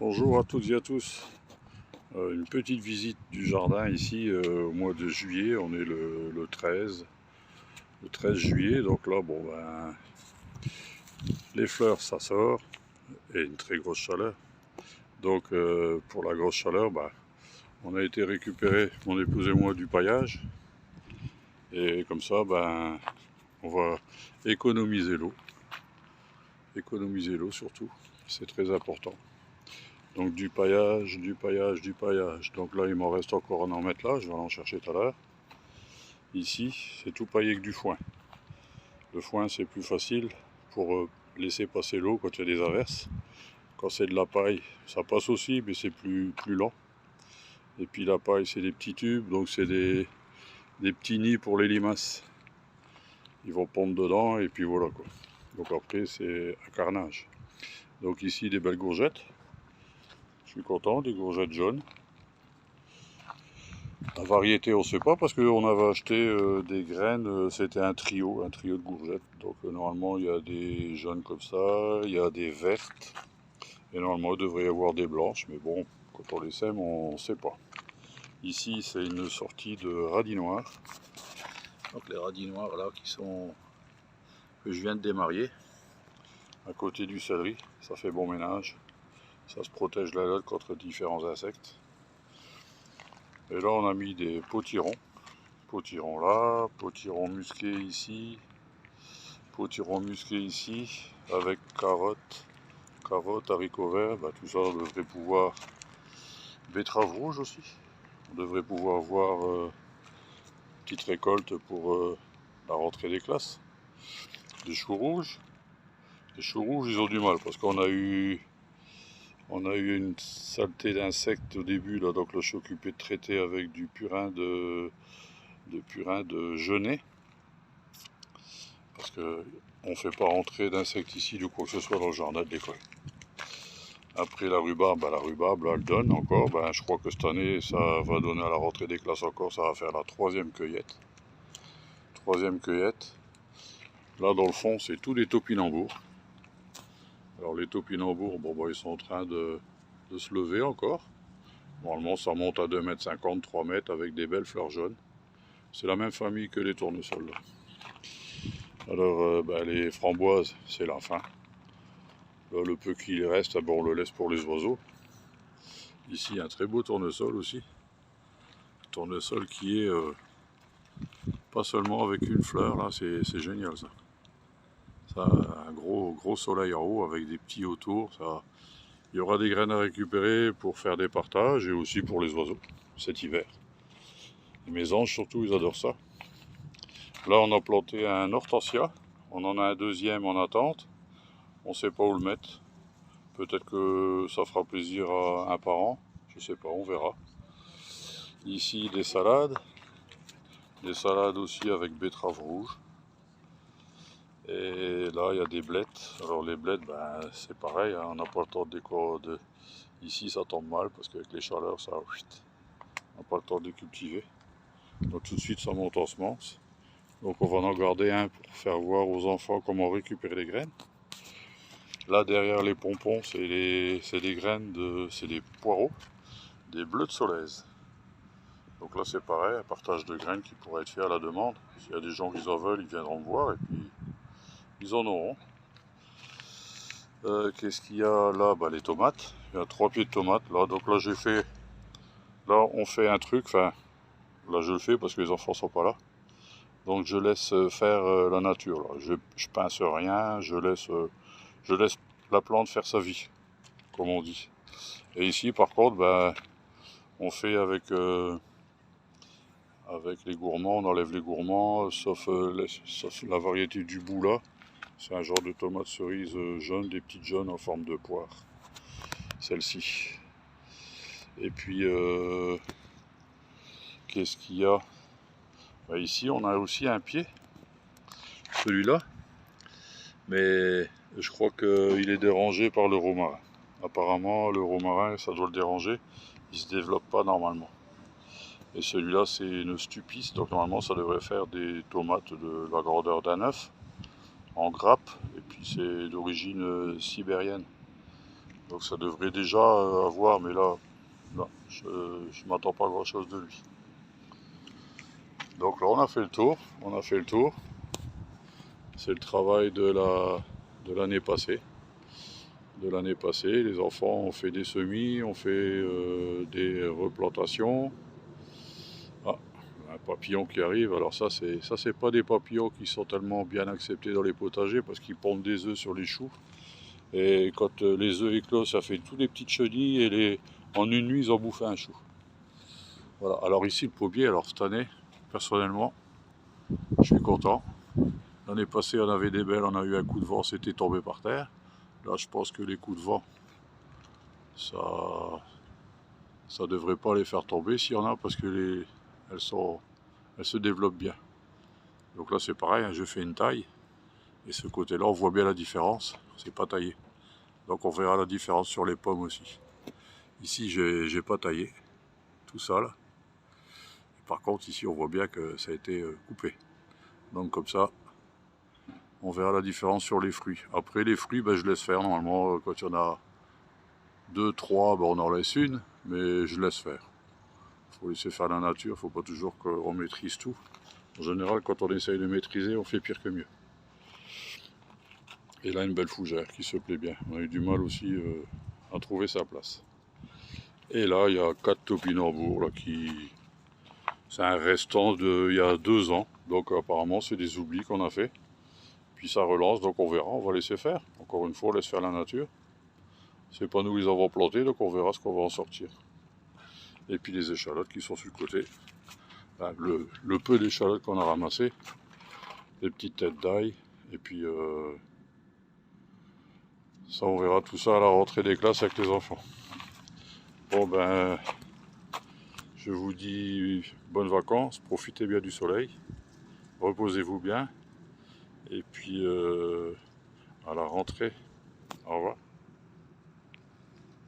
Bonjour à toutes et à tous. Une petite visite du jardin ici au mois de juillet. On est le 13 juillet. Donc là, bon ben, les fleurs ça sort et une très grosse chaleur. Donc pour la grosse chaleur, ben, on a été récupérer, mon épouse et moi, du paillage. Et comme ça, ben, on va économiser l'eau. Économiser l'eau surtout, c'est très important. Donc du paillage, du paillage, du paillage. Donc là, il m'en reste encore un en mettre là, je vais en chercher tout à l'heure. Ici, c'est tout paillé avec du foin. Le foin, c'est plus facile pour laisser passer l'eau quand il y a des averses. Quand c'est de la paille, ça passe aussi, mais c'est plus lent. Et puis la paille, c'est des petits tubes, donc c'est des petits nids pour les limaces. Ils vont pondre dedans, et puis voilà quoi. Donc après, c'est un carnage. Donc ici, des belles courgettes. Je suis content, des courgettes jaunes. La variété, on ne sait pas parce qu'on avait acheté des graines, c'était un trio de courgettes. Donc normalement, il y a des jaunes comme ça, il y a des vertes. Et normalement, il devrait y avoir des blanches, mais bon, quand on les sème, on ne sait pas. Ici, c'est une sortie de radis noirs. Donc les radis noirs là que je viens de démarier, à côté du céleri, ça fait bon ménage. Ça se protège la lotte contre différents insectes. Et là, on a mis des potirons. Potiron là, potiron musqué ici, potiron musqué ici, avec carottes, haricots verts, bah, tout ça on devrait pouvoir, betterave rouge aussi, on devrait pouvoir avoir petite récolte pour la rentrée des classes. Des choux rouges, ils ont du mal parce qu'on a eu une saleté d'insectes au début là, donc là je suis occupé de traiter avec du purin de genêt. Parce qu'on ne fait pas rentrer d'insecticides ou quoi que ce soit dans le jardin de l'école. Après la rhubarbe, là, elle donne encore. Je crois que cette année, ça va donner à la rentrée des classes encore. Ça va faire la troisième cueillette. Là, dans le fond, c'est tous les topinambours. Alors, les topinambours, ils sont en train de se lever encore. Normalement, ça monte à 2,50 m, 3 m avec des belles fleurs jaunes. C'est la même famille que les tournesols. Là. Alors, les framboises, c'est la fin. Là, le peu qu'il reste, on le laisse pour les oiseaux. Ici, un très beau tournesol aussi. Tournesol qui est pas seulement avec une fleur, là, c'est génial ça. Ça a un gros soleil en haut avec des petits autour. Ça, il y aura des graines à récupérer pour faire des partages et aussi pour les oiseaux cet hiver. Et mes anges surtout, ils adorent ça. Là, on a planté un hortensia. On en a un deuxième en attente. On ne sait pas où le mettre. Peut-être que ça fera plaisir à un parent. Je sais pas, on verra. Ici, des salades aussi avec betterave rouge. Et là, il y a des blettes. Alors les blettes, c'est pareil, hein, on n'a pas le temps de... Ici, ça tombe mal parce qu'avec les chaleurs, on n'a pas le temps de les cultiver. Donc tout de suite, ça monte en semences. Donc on va en garder un pour faire voir aux enfants comment récupérer les graines. Là, derrière les pompons, c'est des graines c'est des poireaux, des bleus de Solèze. Donc là, c'est pareil, un partage de graines qui pourrait être fait à la demande. S'il y a des gens qui en veulent, ils viendront me voir et puis ils en auront. Qu'est-ce qu'il y a là? Les tomates. Il y a 3 pieds de tomates là. Donc là, on fait un truc. Enfin, là, je le fais parce que les enfants sont pas là. Donc je laisse faire la nature. Là. Je pince rien. Je laisse la plante faire sa vie, comme on dit. Et ici, par contre, on fait avec les gourmands. On enlève les gourmands, sauf la variété du bout là. C'est un genre de tomate cerise jaune, des petites jaunes en forme de poire. Celle-ci. Et puis, qu'est-ce qu'il y a? Ici, on a aussi un pied. Celui-là. Mais je crois qu'il est dérangé par le romarin. Apparemment, le romarin, ça doit le déranger. Il ne se développe pas normalement. Et celui-là, c'est une stupis. Donc normalement, ça devrait faire des tomates de la grandeur d'un œuf. En grappe. Et puis c'est d'origine sibérienne. Donc ça devrait déjà avoir, mais là, non, je ne m'attends pas à grand chose de lui. Donc là on a fait le tour, C'est le travail de l'année passée. Les enfants ont fait des semis, ont fait des replantations. Ah, un papillon qui arrive. Alors ça c'est pas des papillons qui sont tellement bien acceptés dans les potagers parce qu'ils pondent des œufs sur les choux. Et quand les œufs éclosent, ça fait tous des petites chenilles et en une nuit ils ont bouffé un chou. Voilà. Alors ici le pommier, alors cette année, personnellement, je suis content. L'année passée on avait des belles, on a eu un coup de vent, c'était tombé par terre. Là je pense que les coups de vent, ça devrait pas les faire tomber s'il y en a parce que elles se développent bien. Donc là c'est pareil, hein, je fais une taille et ce côté là on voit bien la différence, c'est pas taillé. Donc on verra la différence sur les pommes aussi. Ici j'ai pas taillé tout ça là. Par contre ici on voit bien que ça a été coupé. Donc comme ça on verra la différence sur les fruits. Après les fruits ben, je laisse faire normalement quand il y en a 2, 3, ben, on en laisse une, mais je laisse faire. Il faut laisser faire la nature, il ne faut pas toujours qu'on maîtrise tout. En général, quand on essaye de maîtriser, on fait pire que mieux. Et là, une belle fougère qui se plaît bien. On a eu du mal aussi à trouver sa place. Et là, il y a 4 topinambours là, c'est un restant d'il y a 2 ans. Donc apparemment, c'est des oublis qu'on a fait. Puis ça relance, donc on verra, on va laisser faire. Encore une fois, on laisse faire la nature. C'est pas nous qui les avons plantés, donc on verra ce qu'on va en sortir. Et puis les échalotes qui sont sur le côté. Le peu d'échalotes qu'on a ramassé, des petites têtes d'ail, et puis ça on verra tout ça à la rentrée des classes avec les enfants. Bon ben, je vous dis bonnes vacances, profitez bien du soleil, reposez-vous bien, et puis à la rentrée, au revoir.